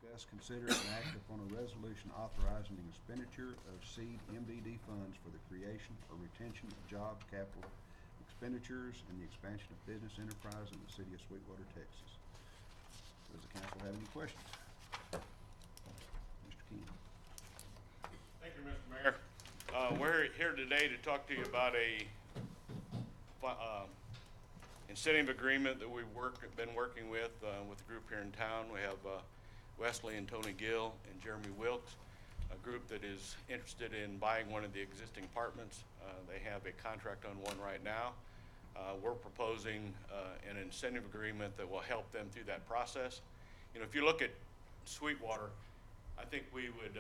Discuss, consider, and act upon a resolution authorizing the expenditure of seed MDD funds for the creation or retention of job capital expenditures and the expansion of business enterprise in the city of Sweetwater, Texas. Does the council have any questions? Mr. King. Thank you, Mr. Mayor. We're here today to talk to you about a incentive agreement that we've been working with a group here in town. We have Wesley and Tony Gill and Jeremy Wilkes, a group that is interested in buying one of the existing apartments. They have a contract on one right now. We're proposing an incentive agreement that will help them through that process. You know, if you look at Sweetwater, I think we would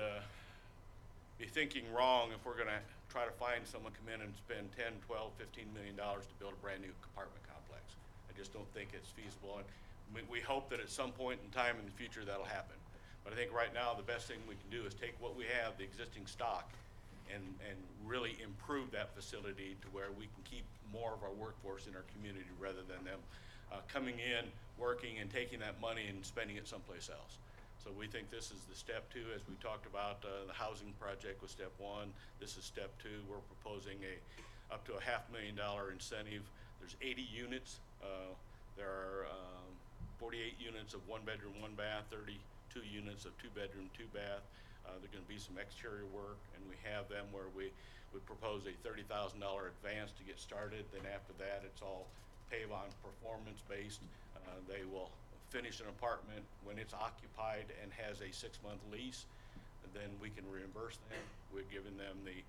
be thinking wrong if we're going to try to find someone come in and spend 10, 12, $15 million to build a brand new apartment complex. I just don't think it's feasible. And we hope that at some point in time in the future that'll happen. But I think right now the best thing we can do is take what we have, the existing stock, and really improve that facility to where we can keep more of our workforce in our community rather than them coming in, working, and taking that money and spending it someplace else. So we think this is the step two, as we talked about. The housing project was step one. This is step two. We're proposing up to a $500,000 incentive. There's 80 units. There are 48 units of 1 bedroom, 1 bath, 32 units of 2 bedroom, 2 bath. There's going to be some exterior work, and we have them where we would propose a $30,000 advance to get started. Then after that, it's all pay on performance based. They will finish an apartment when it's occupied and has a 6-month lease. And then we can reimburse them. We're giving them the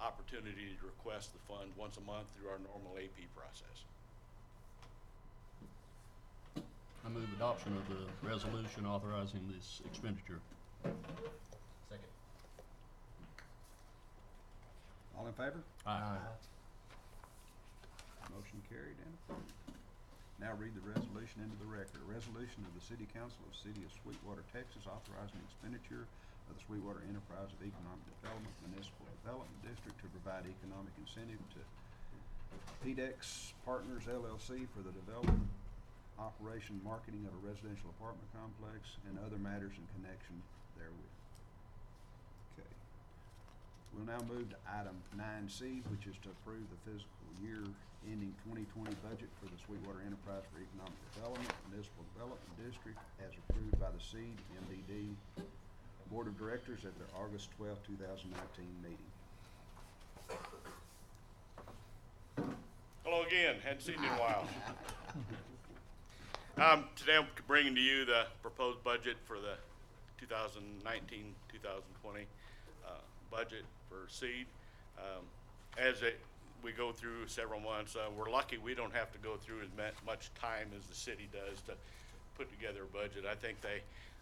opportunity to request the funds once a month through our normal AP process. I move adoption of the resolution authorizing this expenditure. Second. All in favor? Aye. Motion carried and approved. Now read the resolution into the record. A resolution of the City Council of the City of Sweetwater, Texas, authorizing expenditure of the Sweetwater Enterprise of Economic Development Municipal Development District to provide economic incentive to PDEX Partners LLC for the development, operation, marketing of a residential apartment complex and other matters in connection therewith. Okay. We'll now move to item 9C, which is to approve the fiscal year ending 2020 budget for the Sweetwater Enterprise for Economic Development Municipal Development District as approved by the SEED MDD Board of Directors at their August 12, 2019 meeting. Hello again. Hadn't seen you in a while. Today I'm bringing to you the proposed budget for the 2019-2020 budget for SEED. We go through several months, we're lucky we don't have to go through as much time as the city does to put together a budget. I think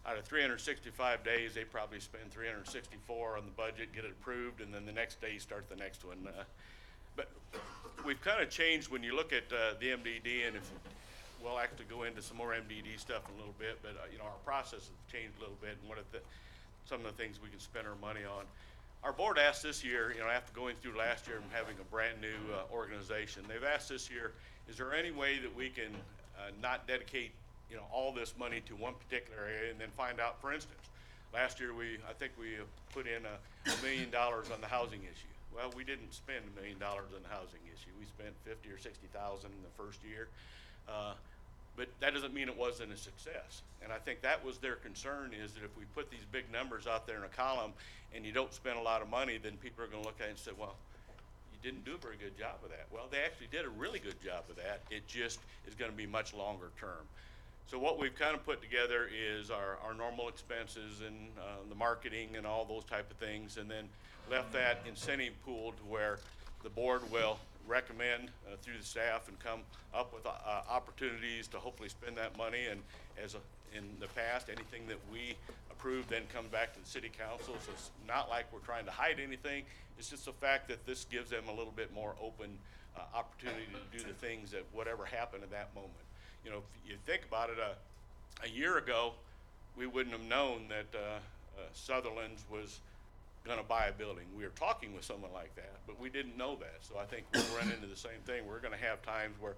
out of 365 days, they probably spend 364 on the budget, get it approved, and then the next day start the next one. But we've kind of changed when you look at the MDD, and we'll actually go into some more MDD stuff in a little bit, but you know, our process has changed a little bit, and some of the things we can spend our money on. Our board asked this year, you know, after going through last year and having a brand new organization, they've asked this year, is there any way that we can not dedicate, you know, all this money to one particular area and then find out, for instance, last year I think we put in $1 million on the housing issue. Well, we didn't spend $1 million on the housing issue. We spent $50,000 or $60,000 in the first year. But that doesn't mean it wasn't a success. And I think that was their concern, is that if we put these big numbers out there in a column and you don't spend a lot of money, then people are going to look at it and say, well, you didn't do a very good job of that. Well, they actually did a really good job of that. It just is going to be much longer term. So what we've kind of put together is our normal expenses and the marketing and all those type of things, and then left that incentive pool to where the board will recommend through the staff and come up with opportunities to hopefully spend that money. And in the past, anything that we approve then comes back to the city council. So it's not like we're trying to hide anything. It's just the fact that this gives them a little bit more open opportunity to do the things that whatever happened at that moment. You know, if you think about it, a year ago, we wouldn't have known that Sutherland's was going to buy a building. We were talking with someone like that, but we didn't know that. So I think we'll run into the same thing. We're going to have times where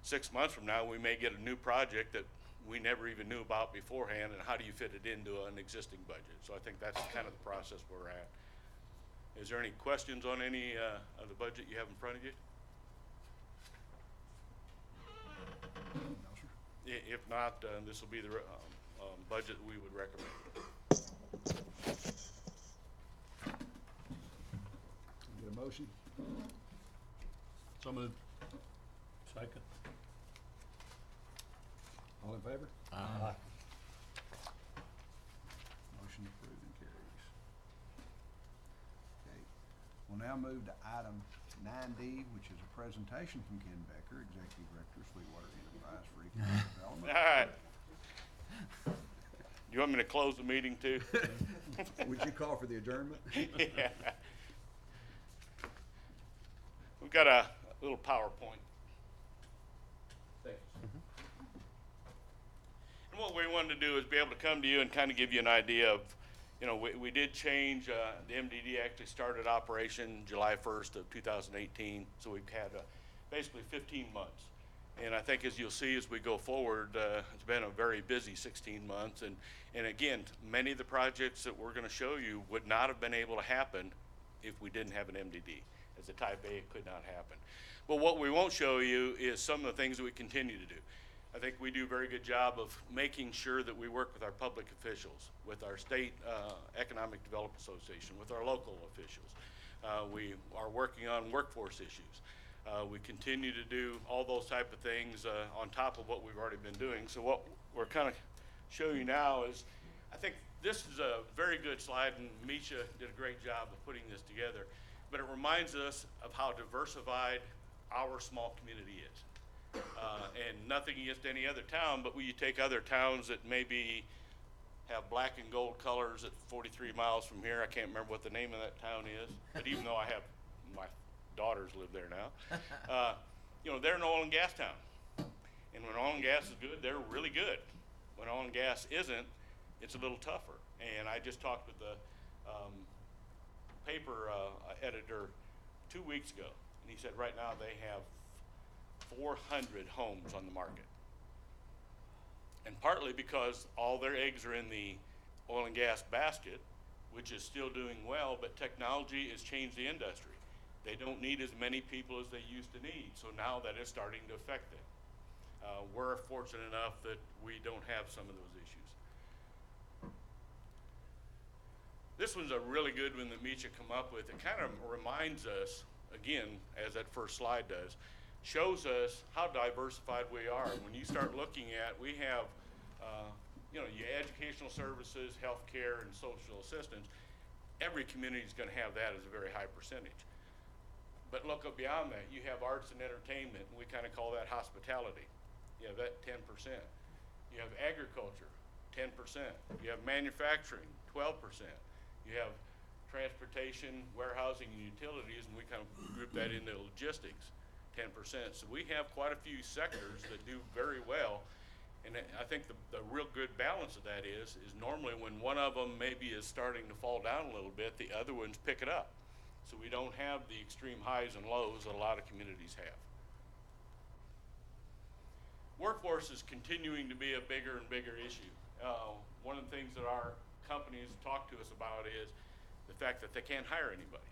6 months from now we may get a new project that we never even knew about beforehand, and how do you fit it into an existing budget? So I think that's kind of the process we're at. Is there any questions on any of the budget you have in front of you? No, sir. If not, this will be the budget we would recommend. Get a motion? So moved. Second. All in favor? Aye. Motion approved and carries. Okay, we'll now move to item 9D, which is a presentation from Ken Becker, Executive Director of Sweetwater Enterprise for Economic Development. All right. You want me to close the meeting too? Would you call for the adjournment? Yeah. We've got a little PowerPoint. Thanks. And what we wanted to do is be able to come to you and kind of give you an idea of, you know, we did change, the MDD actually started operation July 1st of 2018, so we've had basically 15 months. And I think as you'll see as we go forward, it's been a very busy 16 months. And again, many of the projects that we're gonna show you would not have been able to happen if we didn't have an MDD. As a type A, it could not happen. But what we won't show you is some of the things that we continue to do. I think we do a very good job of making sure that we work with our public officials, with our state Economic Development Association, with our local officials. We are working on workforce issues. We continue to do all those type of things on top of what we've already been doing. So what we're kind of showing you now is, I think this is a very good slide, and Misha did a great job of putting this together. But it reminds us of how diversified our small community is. And nothing against any other town, but when you take other towns that maybe have black and gold colors at 43 miles from here, I can't remember what the name of that town is, but even though I have, my daughters live there now, you know, they're an oil and gas town. And when oil and gas is good, they're really good. When oil and gas isn't, it's a little tougher. And I just talked with the paper editor 2 weeks ago, and he said right now they have 400 homes on the market. And partly because all their eggs are in the oil and gas basket, which is still doing well, but technology has changed the industry. They don't need as many people as they used to need, so now that is starting to affect them. We're fortunate enough that we don't have some of those issues. This one's a really good one that Misha come up with. It kind of reminds us, again, as that first slide does, shows us how diversified we are. When you start looking at, we have, you know, your educational services, healthcare, and social assistance. Every community is going to have that as a very high percentage. But look up beyond that. You have arts and entertainment, and we kind of call that hospitality. You have that 10%. You have agriculture, 10%. You have manufacturing, 12%. You have transportation, warehousing, and utilities, and we kind of group that into logistics, 10%. So we have quite a few sectors that do very well. And I think the real good balance of that is normally when one of them maybe is starting to fall down a little bit, the other ones pick it up. So we don't have the extreme highs and lows that a lot of communities have. Workforce is continuing to be a bigger and bigger issue. One of the things that our companies talk to us about is the fact that they can't hire anybody.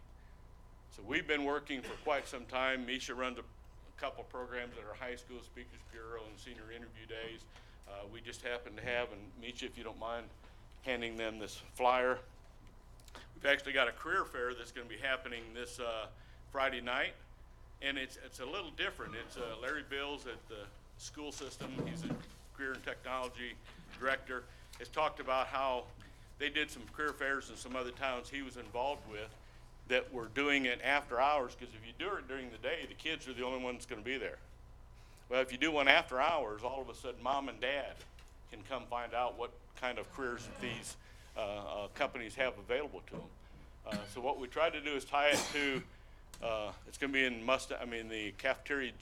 So we've been working for quite some time. Misha runs a couple programs at our high school, Speakers Bureau and Senior Interview Days. We just happen to have, and Misha, if you don't mind handing them this flyer, we've actually got a career fair that's going to be happening this Friday night, and it's a little different. It's Larry Bills at the school system. He's a career and technology director. Has talked about how they did some career fairs in some other towns he was involved with that were doing it after hours, because if you do it during the day, the kids are the only ones going to be there. Well, if you do one after hours, all of a sudden mom and dad can come find out what kind of careers these companies have available to them. So what we tried to do is tie it to, it's going to be in the cafeteria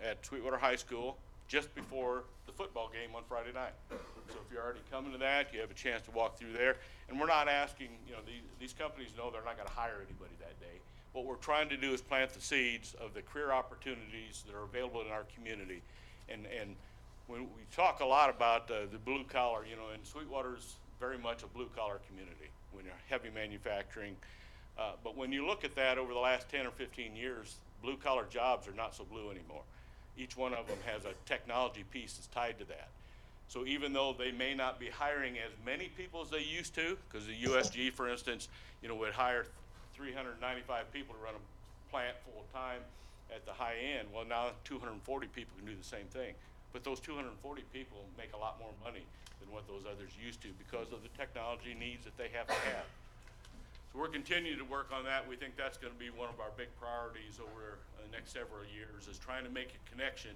at Sweetwater High School just before the football game on Friday night. So if you're already coming to that, you have a chance to walk through there. And we're not asking, you know, these companies know they're not going to hire anybody that day. What we're trying to do is plant the seeds of the career opportunities that are available in our community. And when we talk a lot about the blue collar, you know, and Sweetwater's very much a blue collar community when you're heavy manufacturing. But when you look at that over the last 10 or 15 years, blue collar jobs are not so blue anymore. Each one of them has a technology piece that's tied to that. So even though they may not be hiring as many people as they used to, because the USG, for instance, you know, would hire 395 people to run a plant full time at the high end. Well, now 240 people can do the same thing. But those 240 people make a lot more money than what those others used to because of the technology needs that they have to have. So we're continuing to work on that. We think that's going to be one of our big priorities over the next several years, is trying to make a connection.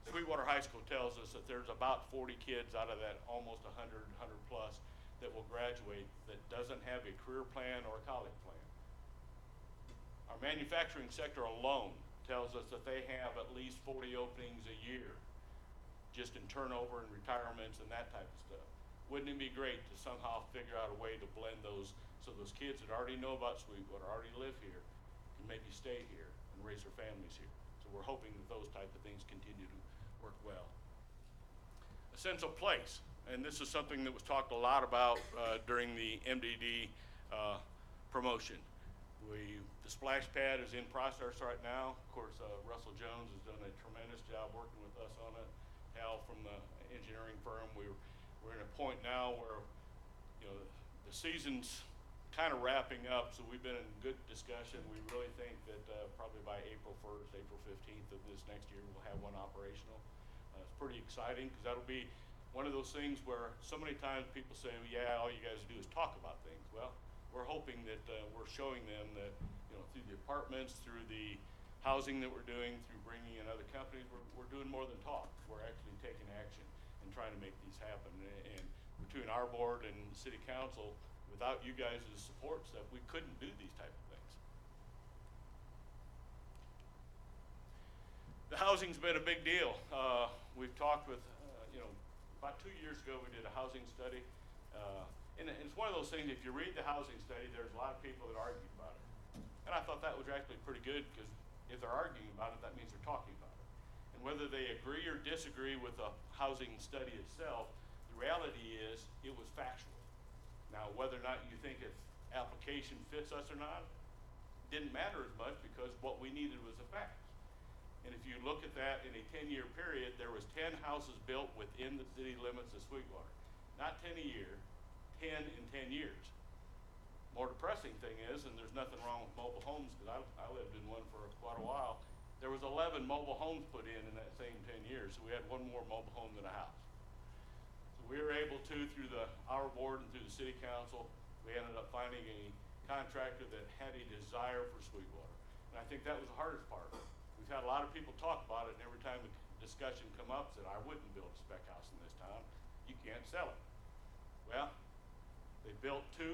Sweetwater High School tells us that there's about 40 kids out of that almost 100 plus that will graduate that doesn't have a career plan or a college plan. Our manufacturing sector alone tells us that they have at least 40 openings a year, just in turnover and retirements and that type of stuff. Wouldn't it be great to somehow figure out a way to blend those, so those kids that already know about Sweetwater, already live here, can maybe stay here and raise their families here. So we're hoping that those type of things continue to work well. A sense of place, and this is something that was talked a lot about during the MDD promotion. The splash pad is in process right now. Of course, Russell Jones has done a tremendous job working with us on it. Hal from the engineering firm. We're in a point now where, you know, the season's kind of wrapping up, so we've been in good discussion. We really think that probably by April 1st, April 15th of this next year, we'll have one operational. It's pretty exciting because that'll be one of those things where so many times people say, yeah, all you guys do is talk about things. Well, we're hoping that we're showing them that, you know, through the apartments, through the housing that we're doing, through bringing in other companies, we're doing more than talk. We're actually taking action and trying to make these happen. And between our board and the city council, without you guys' support stuff, we couldn't do these type of things. The housing's been a big deal. We've talked with, you know, about 2 years ago we did a housing study. And it's one of those things, if you read the housing study, there's a lot of people that argue about it. And I thought that was actually pretty good, because if they're arguing about it, that means they're talking about it. And whether they agree or disagree with the housing study itself, the reality is it was factual. Now, whether or not you think its application fits us or not, didn't matter as much, because what we needed was the facts. And if you look at that in a 10-year period, there was 10 houses built within the city limits of Sweetwater. Not 10 a year, 10 in 10 years. More depressing thing is, and there's nothing wrong with mobile homes, because I lived in one for quite a while, there was 11 mobile homes put in that same 10 years, so we had one more mobile home than a house. So we were able to, through our board and through the city council, we ended up finding a contractor that had a desire for Sweetwater. And I think that was the hardest part. We've had a lot of people talk about it, and every time the discussion come up, said, I wouldn't build a spec house in this town. You can't sell it. Well, they built 2,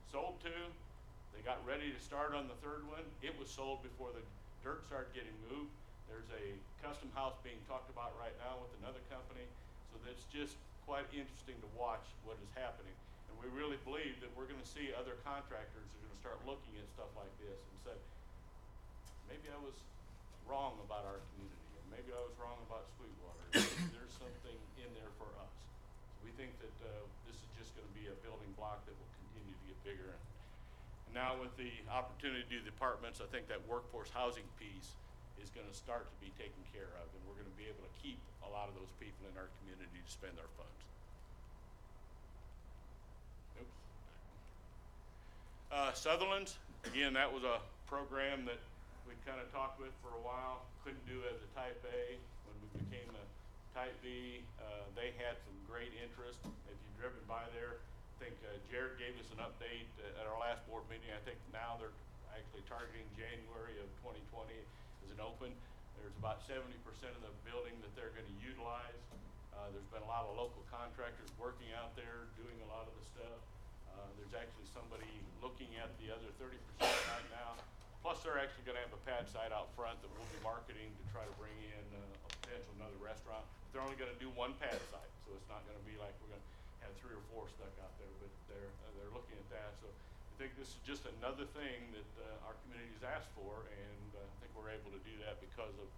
sold 2. They got ready to start on the 3rd one. It was sold before the dirt started getting moved. There's a custom house being talked about right now with another company. So that's just quite interesting to watch what is happening. And we really believe that we're going to see other contractors are going to start looking at stuff like this and say, maybe I was wrong about our community, and maybe I was wrong about Sweetwater. Maybe there's something in there for us. So we think that this is just going to be a building block that will continue to get bigger. And now with the opportunity to do the apartments, I think that workforce housing piece is going to start to be taken care of, and we're going to be able to keep a lot of those people in our community to spend our funds. Sutherland's, again, that was a program that we'd kind of talked with for a while. Couldn't do as a Type A. When we became a Type B, they had some great interest. If you've driven by there, I think Jared gave us an update at our last board meeting. I think now they're actually targeting January of 2020 as an open. There's about 70% of the building that they're going to utilize. There's been a lot of local contractors working out there doing a lot of the stuff. There's actually somebody looking at the other 30% right now. Plus, they're actually going to have a pad site out front that we'll be marketing to try to bring in a potential another restaurant. They're only going to do one pad site, so it's not going to be like we're going to have 3 or 4 stuck out there. But they're looking at that. So I think this is just another thing that our community's asked for, and I think we're able to do that because of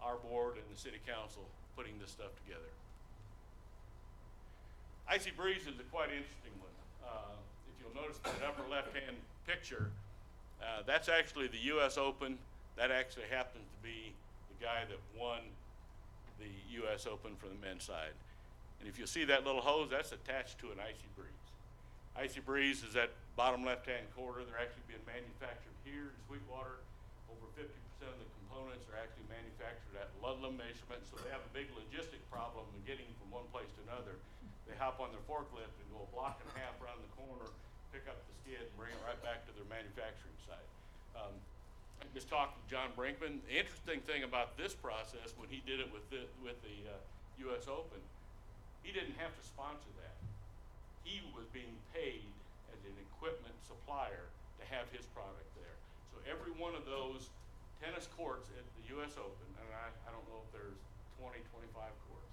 our board and the city council putting this stuff together. Icy Breeze is a quite interesting one. If you'll notice that upper left-hand picture, that's actually the US Open. That actually happens to be the guy that won the US Open for the men's side. And if you see that little hose, that's attached to an Icy Breeze. Icy Breeze is that bottom left-hand corner. They're actually being manufactured here in Sweetwater. Over 50% of the components are actually manufactured at Ludlam measurement, so they have a big logistic problem in getting from one place to another. They hop on their forklift and go a block and a half around the corner, pick up the skid, and bring it right back to their manufacturing site. I just talked to John Brinkman. The interesting thing about this process, when he did it with the US Open, he didn't have to sponsor that. He was being paid as an equipment supplier to have his product there. So every one of those tennis courts at the US Open, and I don't know if there's 20, 25 courts,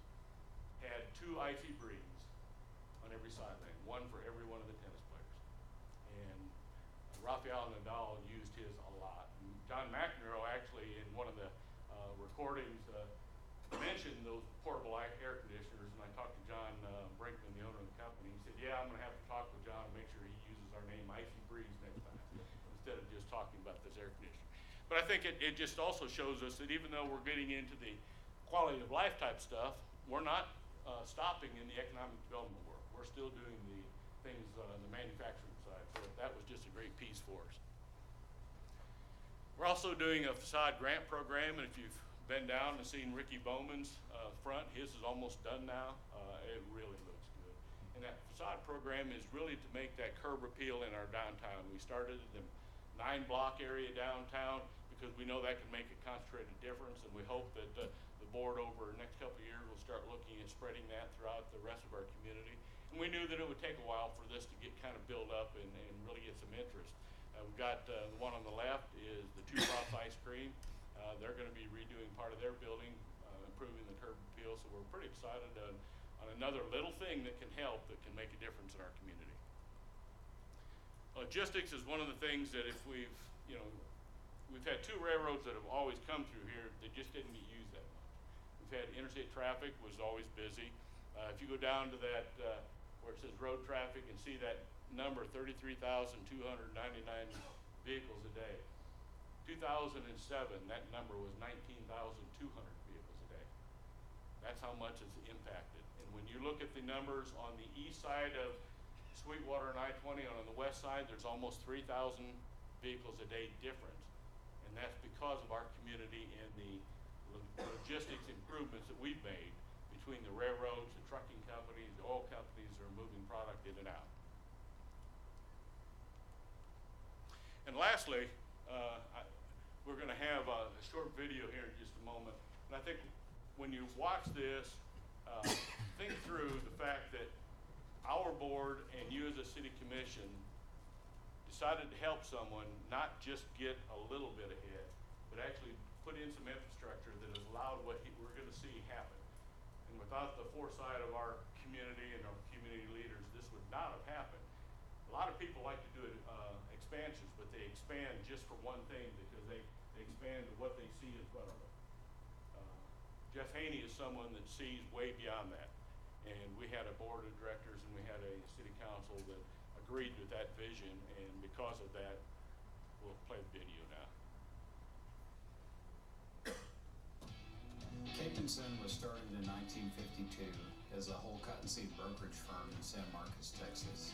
had 2 Icy Breeze on every sideline, one for every one of the tennis players. And Rafael Nadal used his a lot. And John McEnroe actually, in one of the recordings, mentioned those portable air conditioners, and I talked to John Brinkman, the owner of the company. He said, yeah, I'm gonna have to talk with John and make sure he uses our name Icy Breeze next time, instead of just talking about this air conditioner. But I think it just also shows us that even though we're getting into the quality of life type stuff, we're not stopping in the economic development work. We're still doing the things on the manufacturing side, so that was just a great piece for us. We're also doing a facade grant program, and if you've been down and seen Ricky Bowman's front, his is almost done now. It really looks good. And that facade program is really to make that curb appeal in our downtown. We started in the 9-block area downtown because we know that can make a concentrated difference, and we hope that the board over the next couple of years will start looking at spreading that throughout the rest of our community. And we knew that it would take a while for this to get kind of built up and really get some interest. We've got the one on the left is the Two Frost Ice Cream. They're going to be redoing part of their building, improving the curb appeal, so we're pretty excited on another little thing that can help, that can make a difference in our community. Logistics is one of the things that if we've had 2 railroads that have always come through here that just didn't get used that much. We've had interstate traffic was always busy. If you go down to that, where it says road traffic and see that number, 33,299 vehicles a day. 2007, that number was 19,200 vehicles a day. That's how much it's impacted. And when you look at the numbers on the east side of Sweetwater and I-20, and on the west side, there's almost 3,000 vehicles a day difference. And that's because of our community and the logistics improvements that we've made between the railroads, the trucking companies, the oil companies that are moving product in and out. And lastly, we're going to have a short video here in just a moment. And I think when you watch this, think through the fact that our board and you as a city commission decided to help someone not just get a little bit ahead, but actually put in some infrastructure that has allowed what we're going to see happen. And without the foresight of our community and our community leaders, this would not have happened. A lot of people like to do expansions, but they expand just for one thing because they expand to what they see in front of them. Jeff Haney is someone that sees way beyond that. And we had a board of directors and we had a city council that agreed with that vision, and because of that, we'll play the video now. Capinson was started in 1952 as a whole cottonseed brokerage firm in San Marcos, Texas.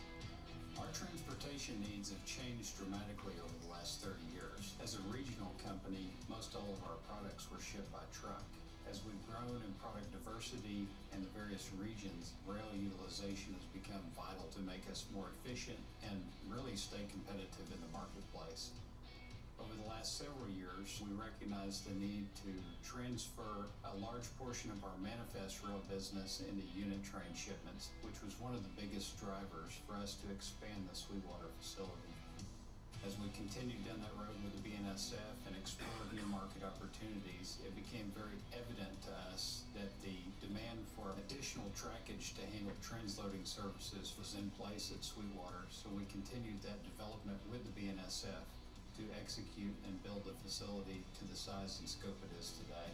Our transportation needs have changed dramatically over the last 30 years. As a regional company, most all of our products were shipped by truck. As we've grown in product diversity in the various regions, rail utilization has become vital to make us more efficient and really stay competitive in the marketplace. Over the last several years, we recognized the need to transfer a large portion of our manifest rail business into unit train shipments, which was one of the biggest drivers for us to expand the Sweetwater facility. As we continued down that road with the BNSF and explored new market opportunities, it became very evident to us that the demand for additional trackage to handle transloading services was in place at Sweetwater, so we continued that development with the BNSF to execute and build the facility to the size and scope it is today.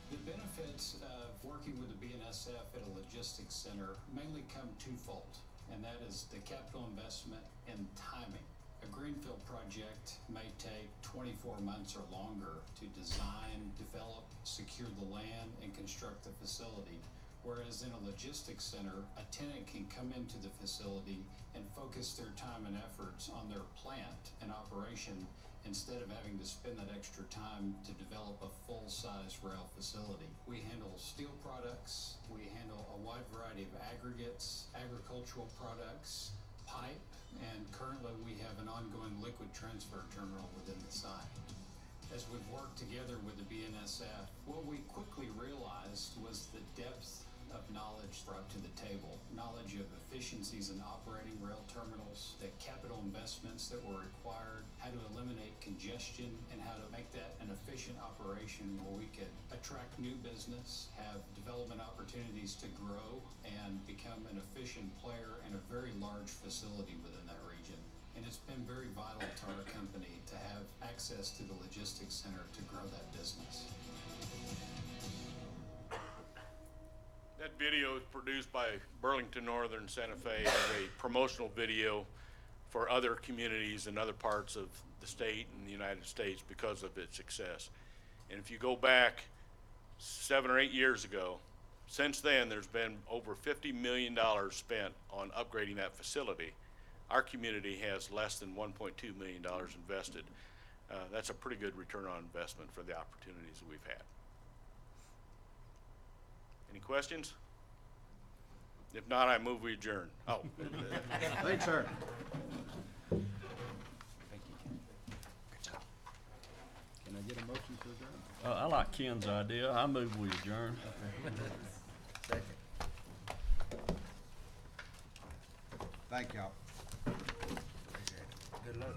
The benefits of working with the BNSF at a logistics center mainly come twofold, and that is the capital investment and timing. A greenfield project may take 24 months or longer to design, develop, secure the land, and construct the facility. Whereas in a logistics center, a tenant can come into the facility and focus their time and efforts on their plant and operation instead of having to spend that extra time to develop a full-size rail facility. We handle steel products, we handle a wide variety of aggregates, agricultural products, pipe, and currently we have an ongoing liquid transfer terminal within the site. As we've worked together with the BNSF, what we quickly realized was the depth of knowledge brought to the table. Knowledge of efficiencies in operating rail terminals, the capital investments that were required, how to eliminate congestion, and how to make that an efficient operation where we could attract new business, have development opportunities to grow, and become an efficient player in a very large facility within that region. And it's been very vital to our company to have access to the logistics center to grow that business. That video is produced by Burlington Northern Santa Fe as a promotional video for other communities in other parts of the state and the United States because of its success. And if you go back 7 or 8 years ago, since then there's been over $50 million spent on upgrading that facility. Our community has less than $1.2 million invested. That's a pretty good return on investment for the opportunities that we've had. Any questions? If not, I move we adjourn. Oh. Thanks, sir. Thank you. Good job. Can I get a motion to adjourn? I like Ken's idea. I move we adjourn. Second. Thank y'all. Good luck.